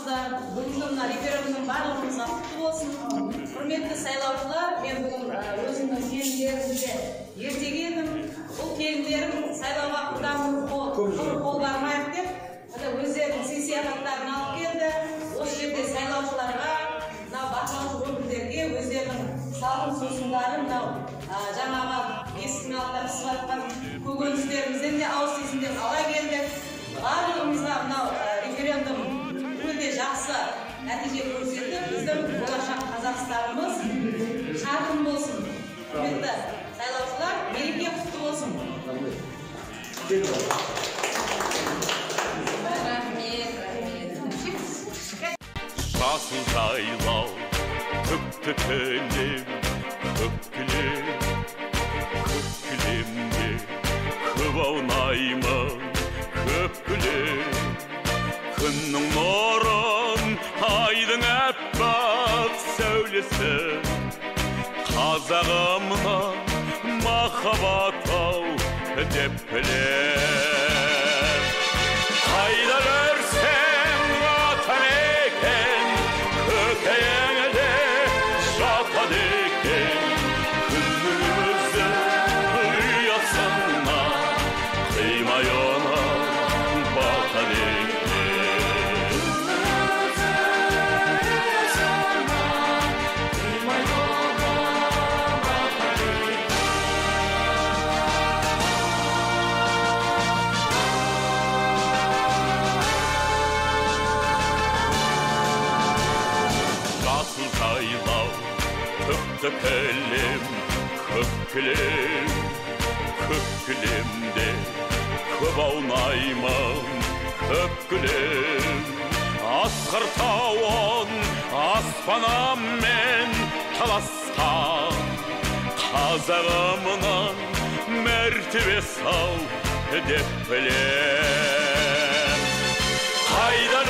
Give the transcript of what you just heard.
сайлауымызда бүгінгі мына референдум барлығымызға құтты болсын. Құрметті сайлаушылар, мен бүгін өзімнің келіндерімді ертегенім. Бұл келіндерім сайлауға қолдармайық деп, өздерінің сый-сияпаттарын алып келді. Осы жерде сайлаушыларға, бақылаушы өкілдерге өздерінің салқын сусындарын, жаңағы есіктің алдында пісіп жатқан көкөністерімізден де ауыз тисін деп ала келдік. Барлығымызға мынау референдум өте жақсы нәтиже көрсетті. Біздің болашақ Қазақстанымыз жарқын болсын. Құрметті сайлаушылар, мереке құтты болсын. Жасыл жайлау, көкті кілем, көк кілемде көп аунаймын, көп кілем. Күннің нұрын, айдың әппақ сәулесі, қазағымна махаббат ау деп білем. Қайда жүрсең ватан екен, көкейіңде жатады екен. Күнімізді ұясына қимай оны батады екен. Көкті кілем, көк кілемде көп аунаймын, көк кілем. Асқар тауын аспанаммен таласқан, қазағымның мәртебесі ау деп білем. Қайда